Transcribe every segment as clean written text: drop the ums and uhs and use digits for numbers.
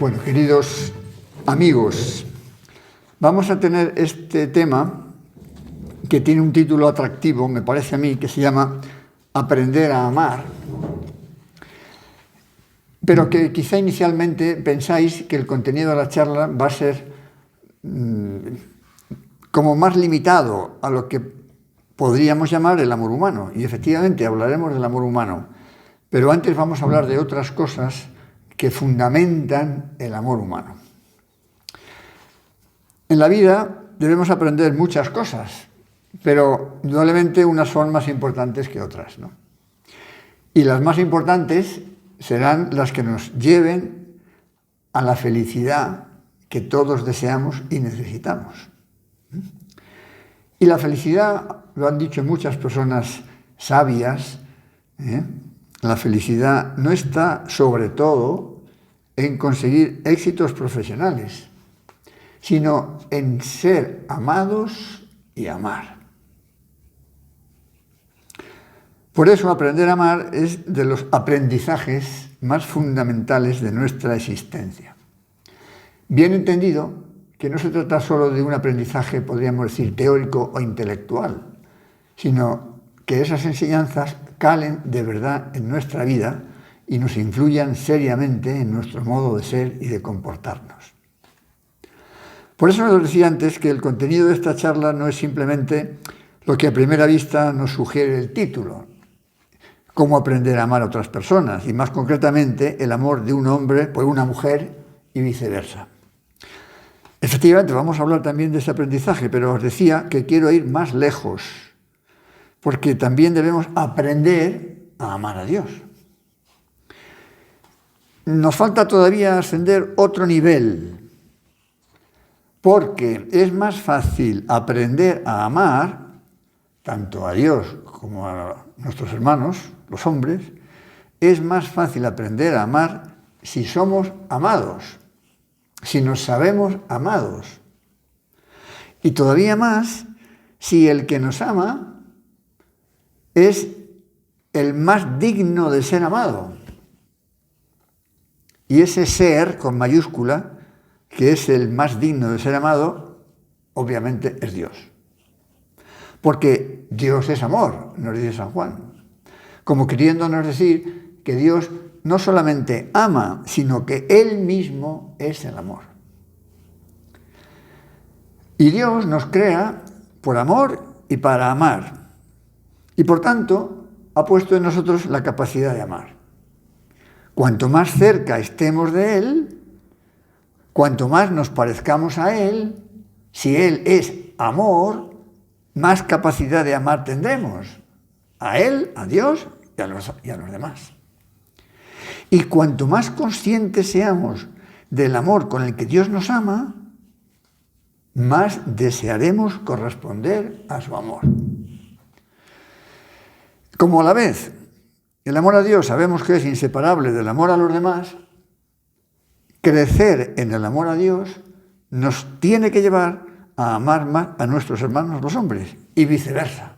Bueno, queridos amigos, vamos a tener este tema que tiene un título atractivo, me parece a mí, que se llama Aprender a amar, pero que quizá inicialmente pensáis que el contenido de la charla va a ser como más limitado a lo que podríamos llamar el amor humano. Y efectivamente hablaremos del amor humano, pero antes vamos a hablar de otras cosas que fundamentan el amor humano. En la vida debemos aprender muchas cosas, pero indudablemente unas son más importantes que otras, ¿no? Y las más importantes serán las que nos lleven a la felicidad que todos deseamos y necesitamos. Y la felicidad, lo han dicho muchas personas sabias, la felicidad no está sobre todo en conseguir éxitos profesionales, sino en ser amados y amar. Por eso aprender a amar es de los aprendizajes más fundamentales de nuestra existencia. Bien entendido, que no se trata solo de un aprendizaje, podríamos decir, teórico o intelectual, sino que esas enseñanzas calen de verdad en nuestra vida y nos influyan seriamente en nuestro modo de ser y de comportarnos. Por eso os decía antes que el contenido de esta charla no es simplemente lo que a primera vista nos sugiere el título, cómo aprender a amar a otras personas, y más concretamente el amor de un hombre por una mujer y viceversa. Efectivamente, vamos a hablar también de ese aprendizaje, pero os decía que quiero ir más lejos, porque también debemos aprender a amar a Dios. Nos falta todavía ascender otro nivel, porque es más fácil aprender a amar tanto a Dios como a nuestros hermanos, los hombres. Es más fácil aprender a amar si somos amados, si nos sabemos amados. Y todavía más si el que nos ama es el más digno de ser amado. Y ese ser, con mayúscula, que es el más digno de ser amado, obviamente es Dios. Porque Dios es amor, nos dice San Juan. Como queriéndonos decir que Dios no solamente ama, sino que Él mismo es el amor. Y Dios nos crea por amor y para amar. Y por tanto, ha puesto en nosotros la capacidad de amar. Cuanto más cerca estemos de Él, cuanto más nos parezcamos a Él, si Él es amor, más capacidad de amar tendremos. A Él, a Dios y a los demás. Y cuanto más conscientes seamos del amor con el que Dios nos ama, más desearemos corresponder a su amor. Como a la vez el amor a Dios sabemos que es inseparable del amor a los demás, crecer en el amor a Dios nos tiene que llevar a amar más a nuestros hermanos los hombres y viceversa.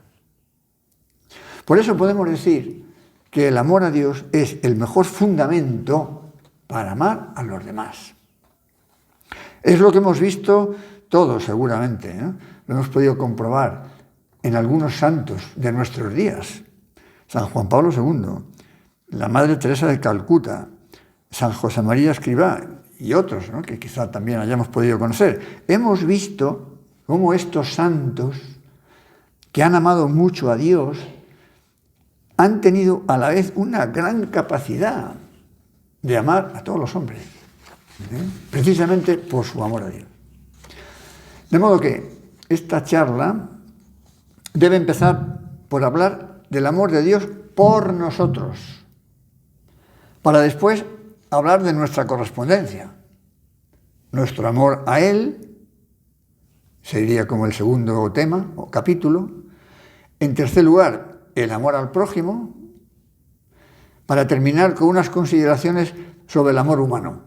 Por eso podemos decir que el amor a Dios es el mejor fundamento para amar a los demás. Es lo que hemos visto todos seguramente, ¿no? Lo hemos podido comprobar en algunos santos de nuestros días. San Juan Pablo II, la Madre Teresa de Calcuta, San José María Escrivá y otros, ¿no?, que quizá también hayamos podido conocer. Hemos visto cómo estos santos, que han amado mucho a Dios, han tenido a la vez una gran capacidad de amar a todos los hombres, precisamente por su amor a Dios. De modo que esta charla debe empezar por hablar del amor de Dios por nosotros, para después hablar de nuestra correspondencia. Nuestro amor a Él sería como el segundo tema o capítulo. En tercer lugar, el amor al prójimo, para terminar con unas consideraciones sobre el amor humano,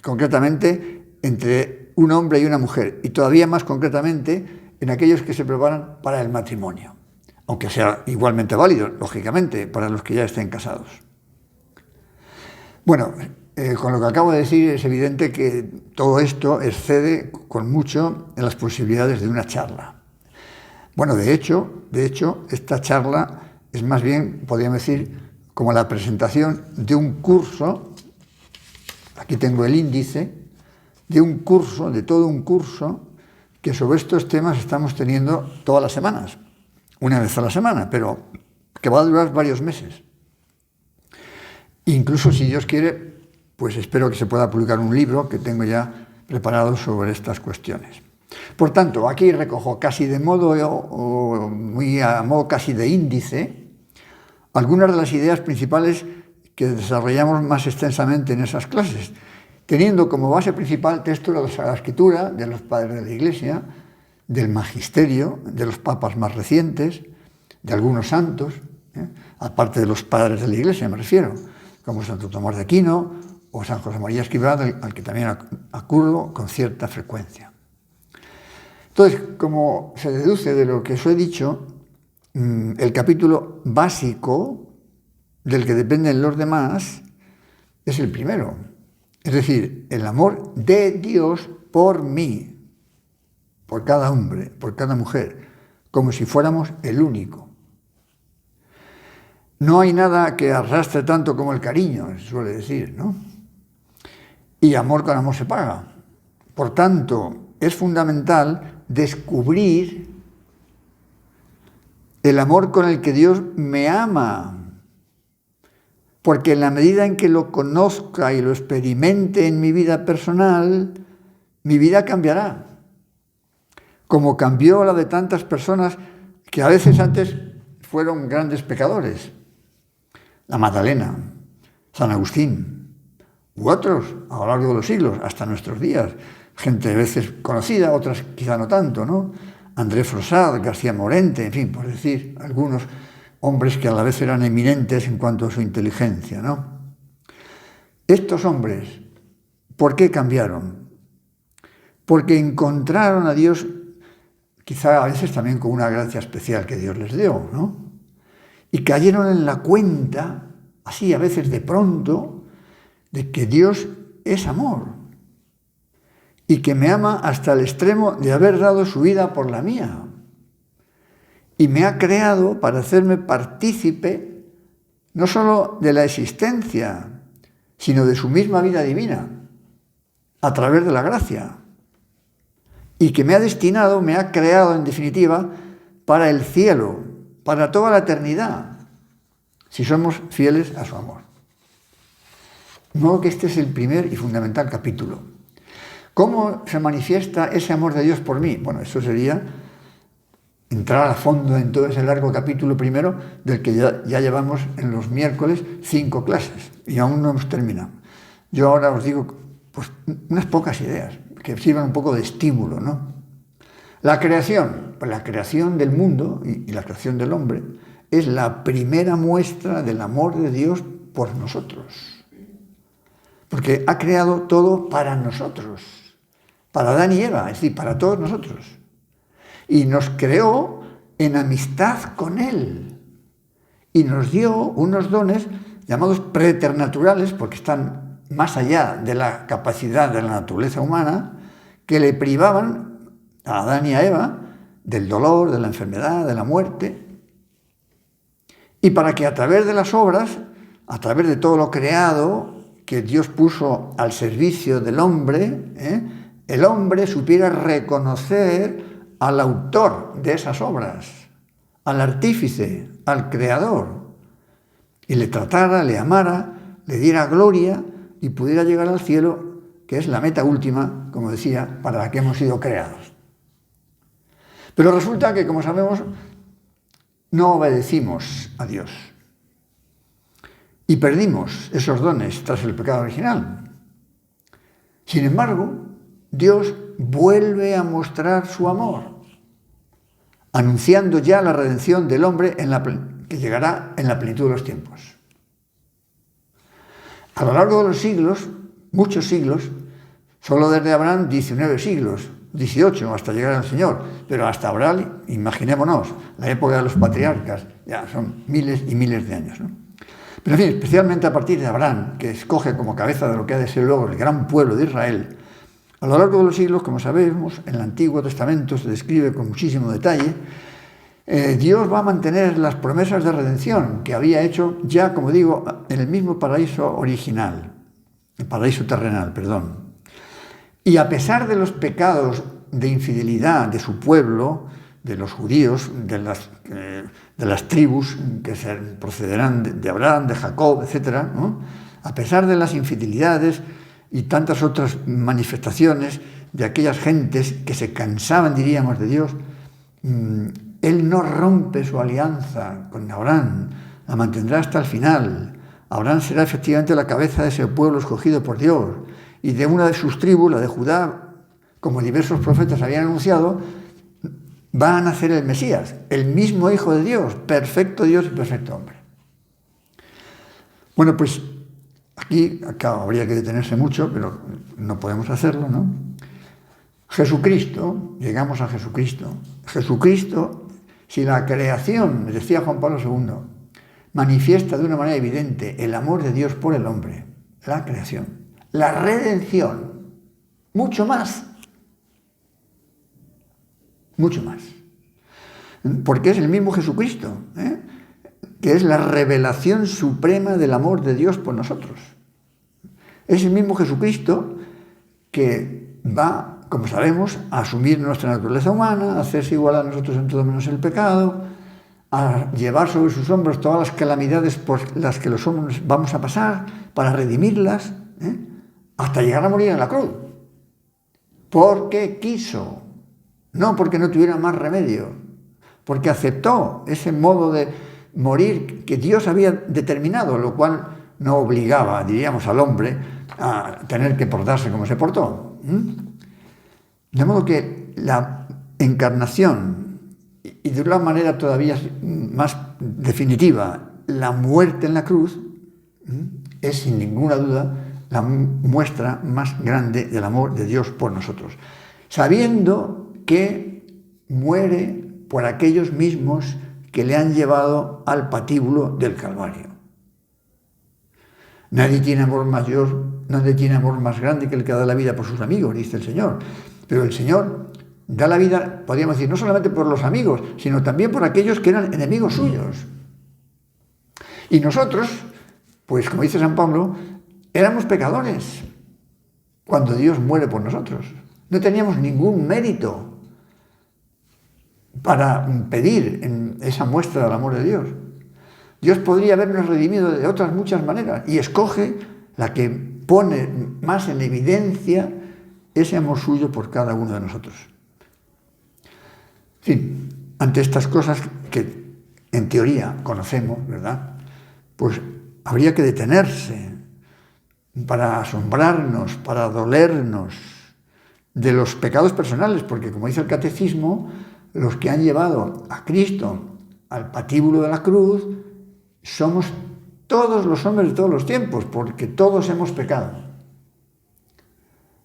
concretamente entre un hombre y una mujer, y todavía más concretamente en aquellos que se preparan para el matrimonio, aunque sea igualmente válido, lógicamente, para los que ya estén casados. Bueno, con lo que acabo de decir es evidente que todo esto excede con mucho en las posibilidades de una charla. Bueno, de hecho, esta charla es más bien, podríamos decir, como la presentación de un curso, aquí tengo el índice, de todo un curso, que sobre estos temas estamos teniendo todas las semanas, una vez a la semana, pero que va a durar varios meses. Incluso, si Dios quiere, pues espero que se pueda publicar un libro que tengo ya preparado sobre estas cuestiones. Por tanto, aquí recojo casi de modo, muy a modo casi de índice, algunas de las ideas principales que desarrollamos más extensamente en esas clases, teniendo como base principal textos de la Sagrada Escritura, de los padres de la Iglesia, del magisterio, de los papas más recientes, de algunos santos, aparte de los padres de la Iglesia me refiero, como Santo Tomás de Aquino o San José María Escrivá, al que también acudo con cierta frecuencia. Entonces, como se deduce de lo que os he dicho, el capítulo básico del que dependen los demás es el primero. Es decir, el amor de Dios por mí, por cada hombre, por cada mujer, como si fuéramos el único. No hay nada que arrastre tanto como el cariño, se suele decir, ¿no? Y amor con amor se paga. Por tanto, es fundamental descubrir el amor con el que Dios me ama. Porque en la medida en que lo conozca y lo experimente en mi vida personal, mi vida cambiará. Como cambió la de tantas personas que a veces antes fueron grandes pecadores. La Magdalena, San Agustín, u otros a lo largo de los siglos, hasta nuestros días. Gente a veces conocida, otras quizá no tanto, ¿no? André Frossard, García Morente, en fin, por decir algunos hombres que a la vez eran eminentes en cuanto a su inteligencia, ¿no? Estos hombres, ¿por qué cambiaron? Porque encontraron a Dios, quizá a veces también con una gracia especial que Dios les dio, ¿no? Y cayeron en la cuenta, así a veces de pronto, de que Dios es amor y que me ama hasta el extremo de haber dado su vida por la mía. Y me ha creado para hacerme partícipe no solo de la existencia, sino de su misma vida divina, a través de la gracia. Y que me ha destinado, me ha creado en definitiva, para el cielo, para toda la eternidad, si somos fieles a su amor. De modo que este es el primer y fundamental capítulo. ¿Cómo se manifiesta ese amor de Dios por mí? Bueno, eso sería entrar a fondo en todo ese largo capítulo primero, del que ya llevamos en los miércoles 5 clases, y aún no hemos terminado. Yo ahora os digo pues, unas pocas ideas, que sirvan un poco de estímulo, ¿no? La creación, pues la creación del mundo y la creación del hombre, es la primera muestra del amor de Dios por nosotros. Porque ha creado todo para nosotros, para Adán y Eva, es decir, para todos nosotros. Y nos creó en amistad con Él. Y nos dio unos dones llamados preternaturales, porque están más allá de la capacidad de la naturaleza humana, que le privaban a Adán y a Eva del dolor, de la enfermedad, de la muerte. Y para que a través de las obras, a través de todo lo creado que Dios puso al servicio del hombre, el hombre supiera reconocer al autor de esas obras, al artífice, al creador, y le tratara, le amara, le diera gloria y pudiera llegar al cielo, que es la meta última, como decía, para la que hemos sido creados. Pero resulta que, como sabemos, no obedecimos a Dios y perdimos esos dones tras el pecado original. Sin embargo, Dios vuelve a mostrar su amor, anunciando ya la redención del hombre que llegará en la plenitud de los tiempos. A lo largo de los siglos, muchos siglos, solo desde Abraham 19 siglos, 18 hasta llegar al Señor, pero hasta Abraham, imaginémonos, la época de los patriarcas, ya son miles y miles de años, ¿no? Pero en fin, especialmente a partir de Abraham, que escoge como cabeza de lo que ha de ser luego el gran pueblo de Israel, a lo largo de los siglos, como sabemos, en el Antiguo Testamento se describe con muchísimo detalle, Dios va a mantener las promesas de redención que había hecho ya, como digo, en el mismo paraíso original, el paraíso terrenal, perdón. Y a pesar de los pecados de infidelidad de su pueblo, de los judíos, de las tribus que procederán de Abraham, de Jacob, etc., ¿no? A pesar de las infidelidades y tantas otras manifestaciones de aquellas gentes que se cansaban, diríamos, de Dios, Él no rompe su alianza con Abraham, la mantendrá hasta el final. Abraham será efectivamente la cabeza de ese pueblo escogido por Dios, y de una de sus tribus, la de Judá, como diversos profetas habían anunciado, va a nacer el Mesías, el mismo Hijo de Dios, perfecto Dios y perfecto hombre. Bueno, pues acá habría que detenerse mucho, pero no podemos hacerlo, ¿no? Jesucristo, llegamos a Jesucristo. Jesucristo, si la creación, decía Juan Pablo II, manifiesta de una manera evidente el amor de Dios por el hombre, la creación, la redención, mucho más. Mucho más. Porque es el mismo Jesucristo, que es la revelación suprema del amor de Dios por nosotros. Es el mismo Jesucristo que va, como sabemos, a asumir nuestra naturaleza humana, a hacerse igual a nosotros en todo menos el pecado, a llevar sobre sus hombros todas las calamidades por las que los hombres vamos a pasar, para redimirlas, hasta llegar a morir en la cruz. Porque quiso. No porque no tuviera más remedio, porque aceptó ese modo de morir que Dios había determinado, lo cual no obligaba, diríamos, al hombre a tener que portarse como se portó. De modo que la encarnación, y de una manera todavía más definitiva, la muerte en la cruz, es sin ninguna duda la muestra más grande del amor de Dios por nosotros, sabiendo que muere por aquellos mismos que le han llevado al patíbulo del Calvario. Nadie tiene amor mayor, nadie tiene amor más grande que el que da la vida por sus amigos, dice el Señor. Pero el Señor da la vida, podríamos decir, no solamente por los amigos, sino también por aquellos que eran enemigos suyos. Y nosotros, pues como dice San Pablo, éramos pecadores cuando Dios muere por nosotros. No teníamos ningún mérito para pedir esa muestra del amor de Dios. Dios podría habernos redimido de otras muchas maneras y escoge la que pone más en evidencia ese amor suyo por cada uno de nosotros. En fin, ante estas cosas que en teoría conocemos, ¿verdad? Pues habría que detenerse para asombrarnos, para dolernos de los pecados personales, porque como dice el Catecismo, los que han llevado a Cristo al patíbulo de la cruz somos todos los hombres de todos los tiempos, porque todos hemos pecado.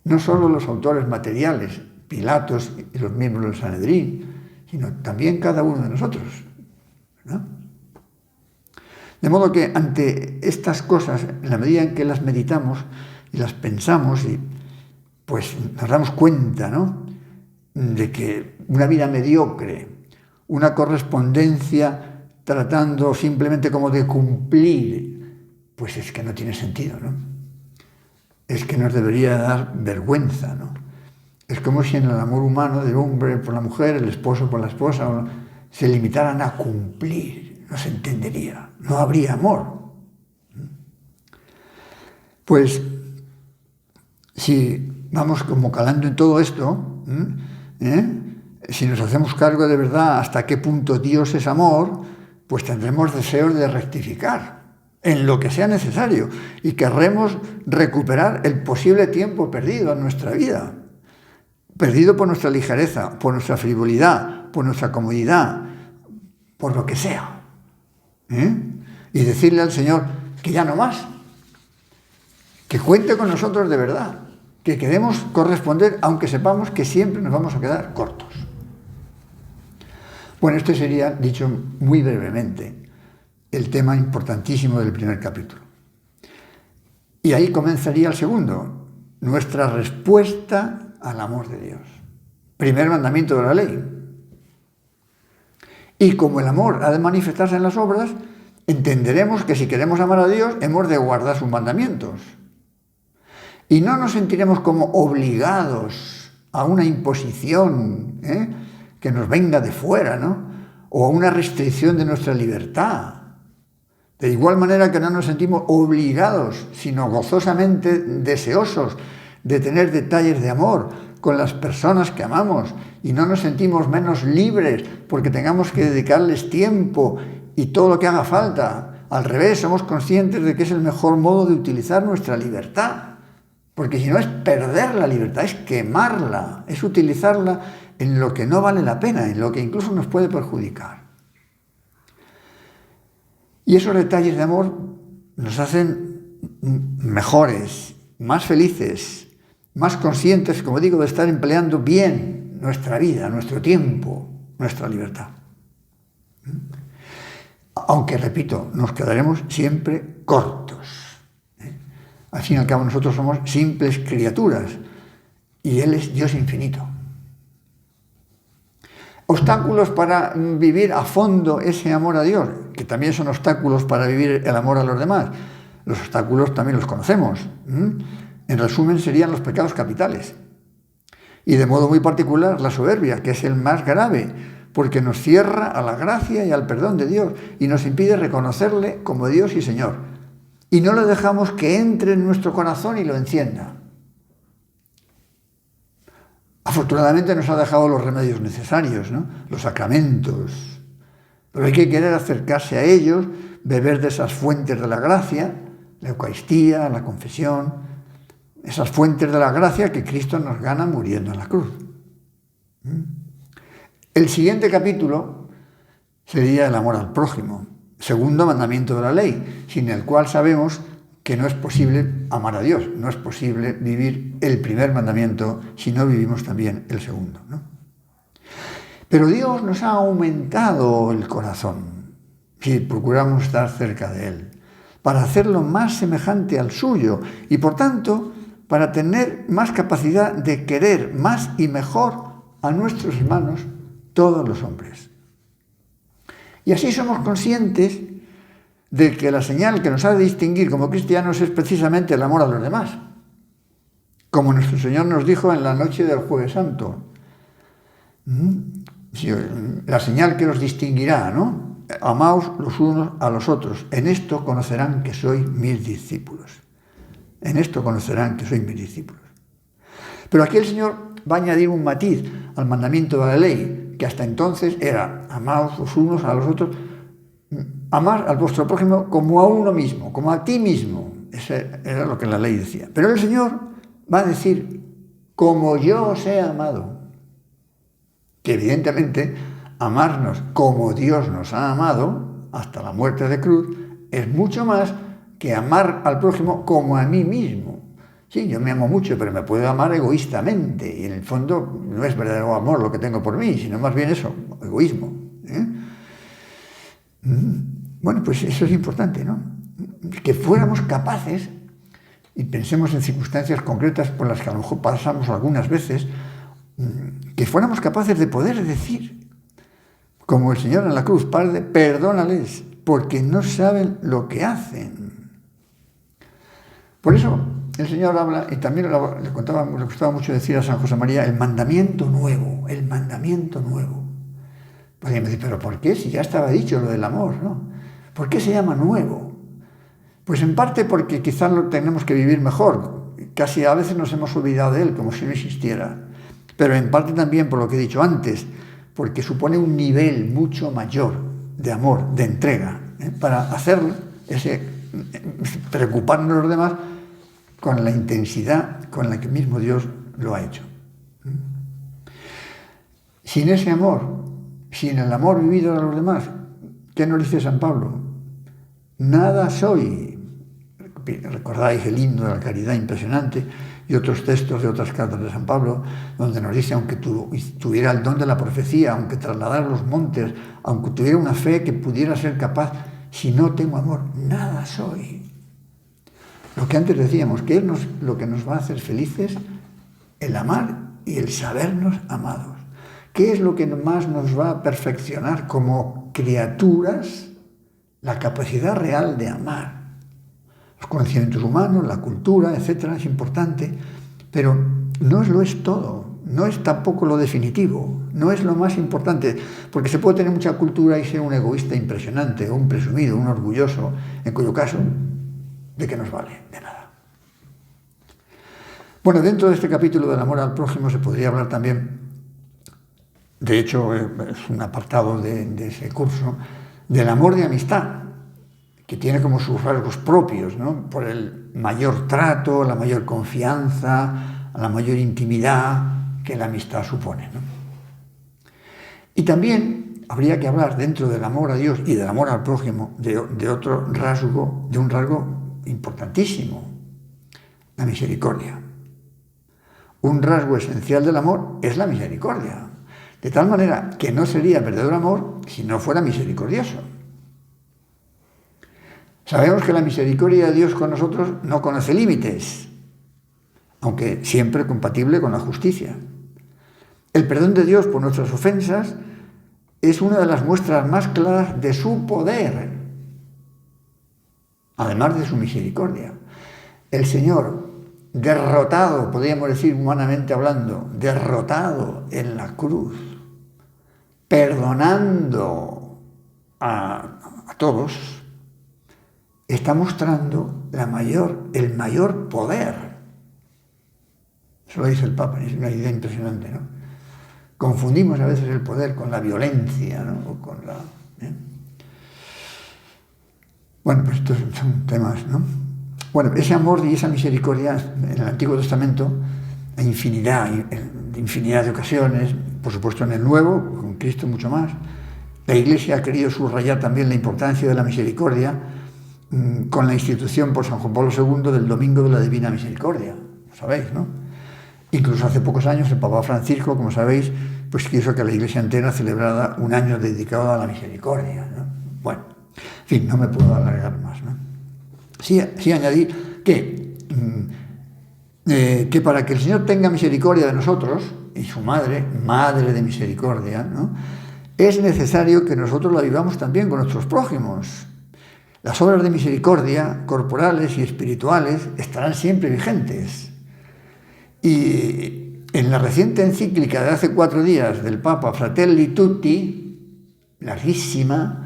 No solo los autores materiales, Pilatos y los miembros del Sanedrín, sino también cada uno de nosotros, ¿no? De modo que ante estas cosas, en la medida en que las meditamos y las pensamos, y pues nos damos cuenta, ¿no?, de que una vida mediocre, una correspondencia tratando simplemente como de cumplir, pues es que no tiene sentido, ¿no? Es que nos debería dar vergüenza, ¿no? Es como si en el amor humano del hombre por la mujer, el esposo por la esposa, se limitaran a cumplir, no se entendería, no habría amor. Pues si vamos como calando en todo esto, si nos hacemos cargo de verdad hasta qué punto Dios es amor, pues tendremos deseos de rectificar en lo que sea necesario y querremos recuperar el posible tiempo perdido en nuestra vida, perdido por nuestra ligereza, por nuestra frivolidad, por nuestra comodidad, por lo que sea, y decirle al Señor que ya no más, que cuente con nosotros de verdad, que queremos corresponder, aunque sepamos que siempre nos vamos a quedar cortos. Bueno, esto sería dicho muy brevemente el tema importantísimo del primer capítulo. Y ahí comenzaría el segundo, nuestra respuesta al amor de Dios. Primer mandamiento de la ley. Y como el amor ha de manifestarse en las obras, entenderemos que si queremos amar a Dios, hemos de guardar sus mandamientos. Y no nos sentiremos como obligados a una imposición que nos venga de fuera, ¿no? O a una restricción de nuestra libertad. De igual manera que no nos sentimos obligados, sino gozosamente deseosos de tener detalles de amor con las personas que amamos, y no nos sentimos menos libres porque tengamos que dedicarles tiempo y todo lo que haga falta. Al revés, somos conscientes de que es el mejor modo de utilizar nuestra libertad, porque si no es perder la libertad, es quemarla, es utilizarla en lo que no vale la pena, en lo que incluso nos puede perjudicar. Y esos detalles de amor nos hacen mejores, más felices, más conscientes, como digo, de estar empleando bien nuestra vida, nuestro tiempo, nuestra libertad. Aunque, repito, nos quedaremos siempre cortos. Al fin y al cabo nosotros somos simples criaturas y Él es Dios infinito. Obstáculos para vivir a fondo ese amor a Dios, que también son obstáculos para vivir el amor a los demás. Los obstáculos también los conocemos. En resumen, serían los pecados capitales. Y de modo muy particular, la soberbia, que es el más grave, porque nos cierra a la gracia y al perdón de Dios y nos impide reconocerle como Dios y Señor. Y no le dejamos que entre en nuestro corazón y lo encienda. Afortunadamente nos ha dejado los remedios necesarios, ¿no? Los sacramentos. Pero hay que querer acercarse a ellos, beber de esas fuentes de la gracia, la Eucaristía, la confesión, esas fuentes de la gracia que Cristo nos gana muriendo en la cruz. El siguiente capítulo sería el amor al prójimo, segundo mandamiento de la ley, sin el cual sabemos que no es posible amar a Dios, no es posible vivir el primer mandamiento si no vivimos también el segundo, ¿no? Pero Dios nos ha aumentado el corazón si procuramos estar cerca de Él, para hacerlo más semejante al suyo y, por tanto, para tener más capacidad de querer más y mejor a nuestros hermanos, todos los hombres. Y así somos conscientes de que la señal que nos ha de distinguir como cristianos es precisamente el amor a los demás. Como nuestro Señor nos dijo en la noche del Jueves Santo. La señal que os distinguirá, ¿no? Amaos los unos a los otros. En esto conocerán que sois mis discípulos. En esto conocerán que sois mis discípulos. Pero aquí el Señor va a añadir un matiz al mandamiento de la ley, que hasta entonces era amaos los unos a los otros, amar al vuestro prójimo como a uno mismo, como a ti mismo. Eso era lo que la ley decía. Pero el Señor va a decir, como yo os he amado. Que evidentemente amarnos como Dios nos ha amado, hasta la muerte de cruz, es mucho más que amar al prójimo como a mí mismo. Sí, yo me amo mucho, pero me puedo amar egoístamente. Y en el fondo no es verdadero amor lo que tengo por mí, sino más bien eso, egoísmo. Bueno, pues eso es importante, ¿no? Que fuéramos capaces, y pensemos en circunstancias concretas por las que a lo mejor pasamos algunas veces, que fuéramos capaces de poder decir, como el Señor en la cruz, Padre, perdónales, porque no saben lo que hacen. Por eso el Señor habla, y también le gustaba mucho decir a San José María, el mandamiento nuevo, el mandamiento nuevo. Pues me dice, ¿pero por qué? Si ya estaba dicho lo del amor, ¿no? ¿Por qué se llama nuevo? Pues en parte porque quizás lo tenemos que vivir mejor. Casi a veces nos hemos olvidado de él, como si no existiera. Pero en parte también por lo que he dicho antes, porque supone un nivel mucho mayor de amor, de entrega, para hacerlo, preocuparnos de los demás con la intensidad con la que mismo Dios lo ha hecho. Sin ese amor, sin el amor vivido a los demás, ¿qué nos dice San Pablo? Nada soy. Recordáis el himno de la caridad impresionante y otros textos de otras cartas de San Pablo, donde nos dice, aunque tuviera el don de la profecía, aunque trasladara los montes, aunque tuviera una fe que pudiera ser capaz, Si no tengo amor, nada soy. Lo que antes decíamos, que es lo que nos va a hacer felices, el amar y el sabernos amados. ¿Qué es lo que más nos va a perfeccionar como criaturas? La capacidad real de amar. Los conocimientos humanos, la cultura, etcétera, es importante, pero no lo es todo, no es tampoco lo definitivo, no es lo más importante, porque se puede tener mucha cultura y ser un egoísta impresionante, o un presumido, un orgulloso, en cuyo caso, ¿de qué nos vale? De nada. Bueno, dentro de este capítulo del amor al prójimo se podría hablar también, de hecho es un apartado de ese curso, del amor de amistad, que tiene como sus rasgos propios, ¿no? Por el mayor trato, la mayor confianza, la mayor intimidad que la amistad supone, ¿no? Y también habría que hablar dentro del amor a Dios y del amor al prójimo de otro rasgo, de un rasgo importantísimo, la misericordia. Un rasgo esencial del amor es la misericordia, de tal manera que no sería verdadero amor si no fuera misericordioso. Sabemos que la misericordia de Dios con nosotros no conoce límites, aunque siempre compatible con la justicia. El perdón de Dios por nuestras ofensas es una de las muestras más claras de su poder, además de su misericordia. El Señor, derrotado, podríamos decir humanamente hablando, derrotado en la cruz, perdonando a todos, está mostrando el mayor poder. Eso lo dice el Papa, es una idea impresionante, ¿no? Confundimos a veces el poder con la violencia, ¿no? O con la... Bueno, pues estos son temas, ¿no? Bueno, ese amor y esa misericordia en el Antiguo Testamento, en infinidad de ocasiones, por supuesto en el Nuevo, con Cristo mucho más. La Iglesia ha querido subrayar también la importancia de la misericordia con la institución por San Juan Pablo II del Domingo de la Divina Misericordia, lo sabéis, ¿no? Incluso hace pocos años el Papa Francisco, como sabéis, pues quiso que la Iglesia entera celebrara un año dedicado a la misericordia, ¿no? Bueno, en fin, no me puedo alargar más, ¿no? Sí añadir que para que el Señor tenga misericordia de nosotros, y su madre de misericordia, ¿no? Es necesario que nosotros la vivamos también con nuestros prójimos. Las obras de misericordia, corporales y espirituales, estarán siempre vigentes. Y en la reciente encíclica de hace 4 días del Papa Fratelli Tutti, larguísima,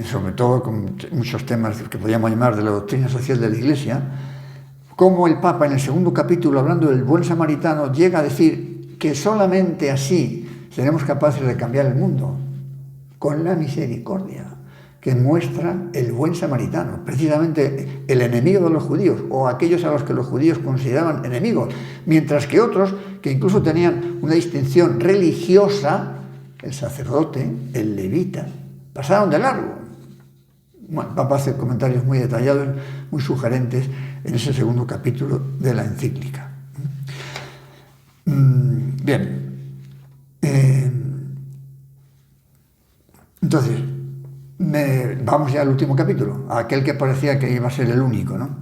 sobre todo con muchos temas que podríamos llamar de la doctrina social de la Iglesia, como el Papa en el 2º capítulo, hablando del buen samaritano, llega a decir que solamente así seremos capaces de cambiar el mundo, con la misericordia que muestra el buen samaritano, precisamente el enemigo de los judíos, o aquellos a los que los judíos consideraban enemigos, mientras que otros, que incluso tenían una distinción religiosa, el sacerdote, el levita, pasaron de largo. Bueno, el Papa hace comentarios muy detallados, muy sugerentes en ese 2º capítulo de la encíclica. Bien. Entonces, vamos ya al último capítulo, a aquel que parecía que iba a ser el único, ¿no?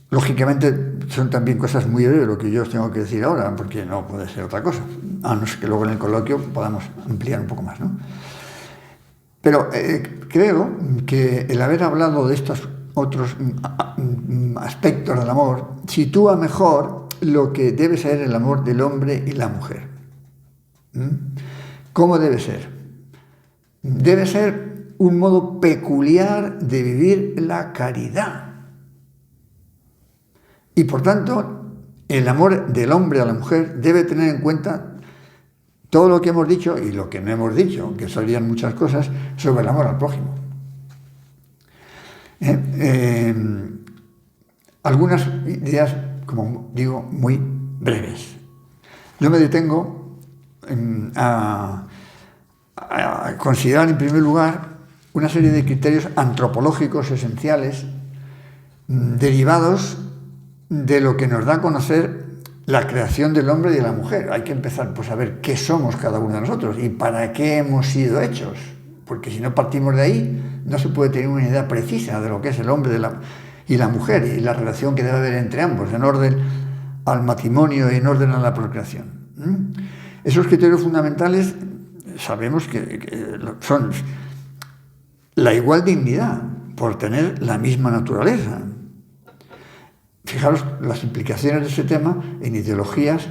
Lógicamente son también cosas muy breves lo que yo os tengo que decir ahora, porque no puede ser otra cosa, a no ser que luego en el coloquio podamos ampliar un poco más, ¿no? Pero creo que el haber hablado de estos otros aspectos del amor sitúa mejor lo que debe ser el amor del hombre y la mujer. ¿Cómo debe ser? Debe ser un modo peculiar de vivir la caridad. Y por tanto, el amor del hombre a la mujer debe tener en cuenta todo lo que hemos dicho y lo que no hemos dicho, que serían muchas cosas, sobre el amor al prójimo. Algunas ideas, como digo, muy breves. Yo me detengo a considerar en primer lugar una serie de criterios antropológicos esenciales derivados de lo que nos da a conocer la creación del hombre y de la mujer. Hay que empezar pues, a ver qué somos cada uno de nosotros y para qué hemos sido hechos. porque si no partimos de ahí, no se puede tener una idea precisa de lo que es el hombre y la mujer y la relación que debe haber entre ambos, en orden al matrimonio y en orden a la procreación. Esos criterios fundamentales sabemos que son la igual dignidad por tener la misma naturaleza. Fijaros las implicaciones de ese tema en ideologías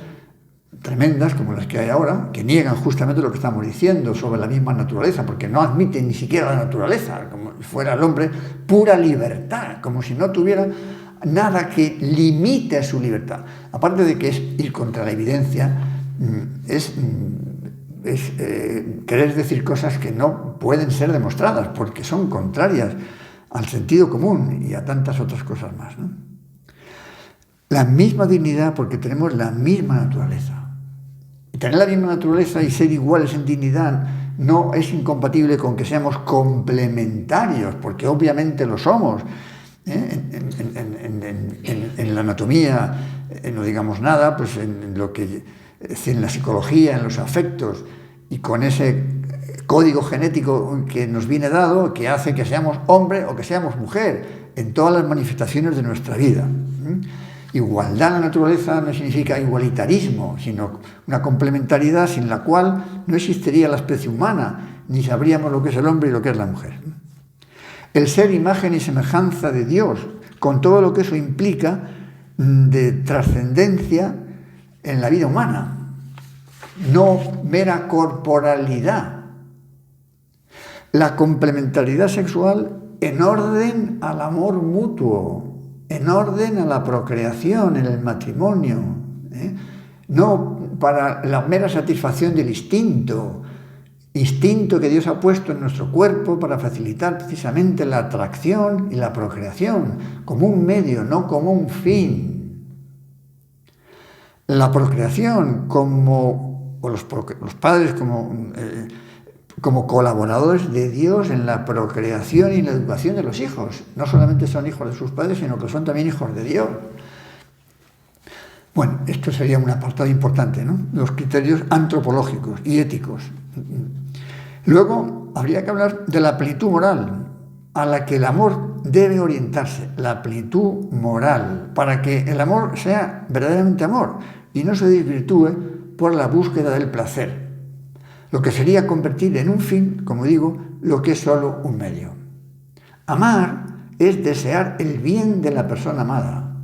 tremendas como las que hay ahora, que niegan justamente lo que estamos diciendo sobre la misma naturaleza, porque no admiten ni siquiera la naturaleza, como si fuera el hombre pura libertad, como si no tuviera nada que limite su libertad. Aparte de que es ir contra la evidencia, es querer decir cosas que no pueden ser demostradas, porque son contrarias al sentido común y a tantas otras cosas más, ¿no? La misma dignidad porque tenemos la misma naturaleza. Y tener la misma naturaleza y ser iguales en dignidad no es incompatible con que seamos complementarios, porque obviamente lo somos. En la anatomía no digamos nada, pues en la psicología, en los afectos, y con ese código genético que nos viene dado, que hace que seamos hombre o que seamos mujer, en todas las manifestaciones de nuestra vida. Igualdad en la naturaleza no significa igualitarismo, sino una complementariedad sin la cual no existiría la especie humana, ni sabríamos lo que es el hombre y lo que es la mujer. El ser imagen y semejanza de Dios, con todo lo que eso implica de trascendencia en la vida humana, no mera corporalidad. La complementariedad sexual en orden al amor mutuo, en orden a la procreación, en el matrimonio, no para la mera satisfacción del instinto que Dios ha puesto en nuestro cuerpo para facilitar precisamente la atracción y la procreación, como un medio, no como un fin. La procreación los padres como colaboradores de Dios en la procreación y en la educación de los hijos. No solamente son hijos de sus padres, sino que son también hijos de Dios. Bueno, esto sería un apartado importante, ¿no? Los criterios antropológicos y éticos. Luego, habría que hablar de la plenitud moral a la que el amor debe orientarse, la plenitud moral, para que el amor sea verdaderamente amor y no se desvirtúe por la búsqueda del placer, lo que sería convertir en un fin, como digo, lo que es solo un medio. Amar es desear el bien de la persona amada,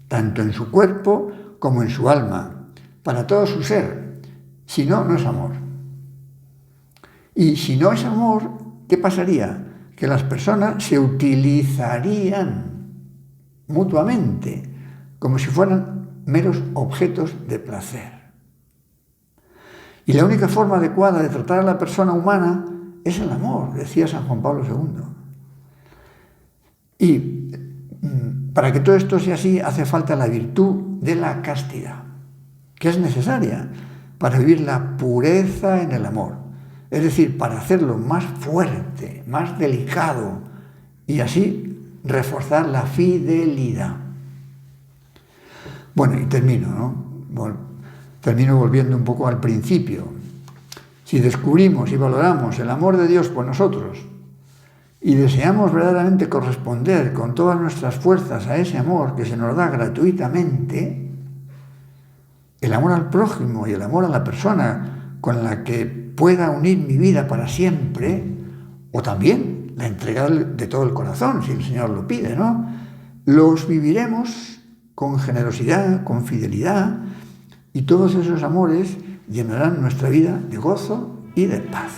tanto en su cuerpo como en su alma, para todo su ser. Si no, no es amor. Y si no es amor, ¿qué pasaría? Que las personas se utilizarían mutuamente, como si fueran meros objetos de placer. Y la única forma adecuada de tratar a la persona humana es el amor, decía San Juan Pablo II. Y para que todo esto sea así, hace falta la virtud de la castidad, que es necesaria para vivir la pureza en el amor. Es decir, para hacerlo más fuerte, más delicado, y así reforzar la fidelidad. Bueno, y termino, ¿no? Termino volviendo un poco al principio. Si descubrimos y valoramos el amor de Dios por nosotros y deseamos verdaderamente corresponder con todas nuestras fuerzas a ese amor que se nos da gratuitamente, el amor al prójimo y el amor a la persona con la que pueda unir mi vida para siempre, o también la entrega de todo el corazón, si el Señor lo pide, ¿no? Los viviremos con generosidad, con fidelidad, y todos esos amores llenarán nuestra vida de gozo y de paz.